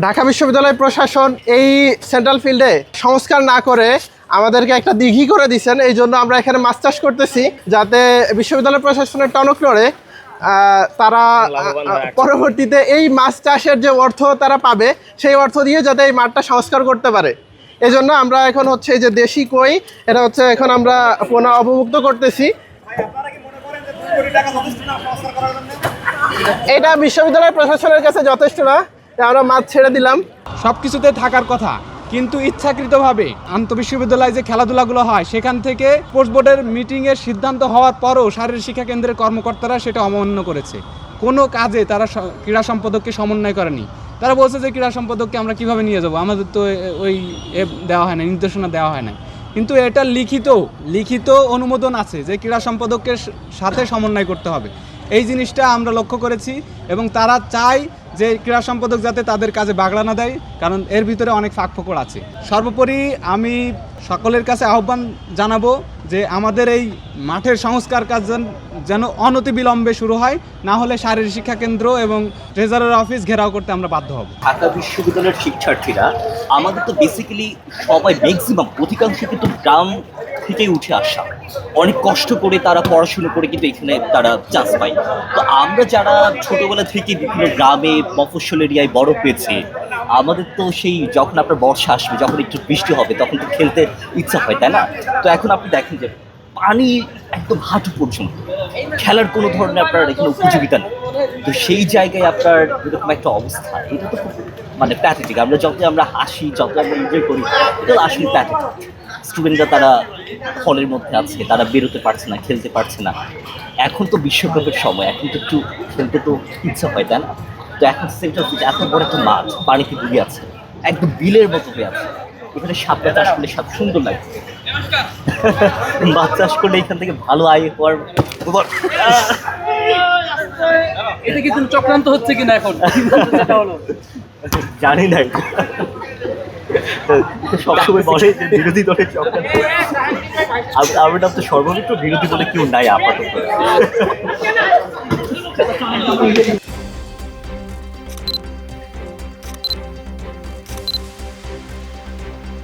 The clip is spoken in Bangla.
ঢাকা বিশ্ববিদ্যালয় প্রশাসন এই সেন্ট্রাল ফিল্ডে সংস্কার না করে আমাদেরকে একটা দিঘি করে দিচ্ছেন। এই জন্য আমরা এখানে মাছ চাষ করতেছি, যাতে বিশ্ববিদ্যালয় প্রশাসনের টনক নড়ে তারা পরবর্তীতে এই মাছ চাষের যে অর্থ তারা পাবে, সেই অর্থ দিয়ে যাতে এই মাঠটা সংস্কার করতে পারে। এই জন্য আমরা এখন হচ্ছে এই যে দেশি কই, এটা হচ্ছে এখন আমরা পুনঃ অবমুক্ত করতেছি। এটা বিশ্ববিদ্যালয় প্রশাসনের কাছে যথেষ্ট না, আমরা মাছ ছেড়ে দিলাম। সব কিছুতে থাকার কথা, কিন্তু ইচ্ছাকৃতভাবে আন্তঃবিশ্ববিদ্যালয়ে যে খেলাধুলাগুলো হয় সেখান থেকে স্পোর্টস বোর্ডের মিটিংয়ের সিদ্ধান্ত হওয়ার পরও শারীরিক শিক্ষা কেন্দ্রের কর্মকর্তারা সেটা অমান্য করেছে। কোনো কাজে তারা ক্রীড়া সম্পাদককে সমন্বয় করেনি। তারা বলছে যে ক্রীড়া সম্পাদককে আমরা কিভাবে নিয়ে যাব, আমাদের তো ওই দেওয়া হয় না, নির্দেশনা দেওয়া হয় না। কিন্তু এটা লিখিত অনুমোদন আছে যে ক্রীড়া সম্পাদককে সাথে সমন্বয় করতে হবে। এই জিনিসটা আমরা লক্ষ্য করেছি এবং তারা চায় যে ক্রীড়া সম্পাদক যাতে তাদের কাজে বাগড়া না দেয়, কারণ এর ভিতরে অনেক ফাঁকফোকর আছে। সর্বোপরি আমি সকলের কাছে আহ্বান জানাবো যে আমাদের এই মাঠের সংস্কার কাজ যেন অনতিবিলম্বে শুরু হয়, না হলে শারীরিক শিক্ষা কেন্দ্র এবং ট্রেজারার অফিস ঘেরাও করতে আমরা বাধ্য হব। ঢাকা বিশ্ববিদ্যালয়ের শিক্ষার্থীরা আমাদের তো বেসিক্যালি সবাই ম্যাক্সিমাম অধিকাংশ কিন্তু গ্রাম থেকেই উঠে আসা, অনেক কষ্ট করে তারা পড়াশুনো করে কিন্তু এখানে তারা চান্স পায়। তো আমরা যারা ছোটোবেলা থেকে বিভিন্ন গ্রামে মফস্বল এরিয়ায় বড় হয়েছে, আমাদের তো সেই যখন আপনার বর্ষা আসবে, যখন একটু বৃষ্টি হবে, তখন তো খেলতে ইচ্ছা হয়, তাই না? তো এখন আপনি দেখেন যে পানি একদম হাঁটু পর্যন্ত, খেলার কোনো ধরনের আপনার এখানে উপযোগিতা নেই। তো সেই জায়গায় আপনার এরকম একটা অবস্থা, এটা তো খুব মানে প্যাথেটিক। আমরা যত আমরা হাসি, যত আমরা এনজয় করি, এটা আসলে প্যাথেটিক। স্টুডেন্টরা তারা হলের মধ্যে আছে, তারা বেরোতে পারছে না, খেলতে পারছে না। এখন তো বিশ্বকাপের সময়, এখন তো একটু খেলতে তো ইচ্ছা হয়, তাই না? তো এখন সেটা এত বড় একটা মাঠ পানিতে ডুবে আছে, একদম বিলের মতো হয়ে আছে। এখানে সাপটা চাষ করলে সাপ সুন্দর লাগে, মাছ চাষ করলে এখান থেকে ভালো আয় হওয়ার। এটা কি কোনো চক্রান্ত হচ্ছে কিনা এখন জানি না। সবসময় বলে যে বিরোধী দলের চক্রান্ত। আমার নাম তো সর্বমিত্র, বিরোধী দলে কেউ নাই আপাতত।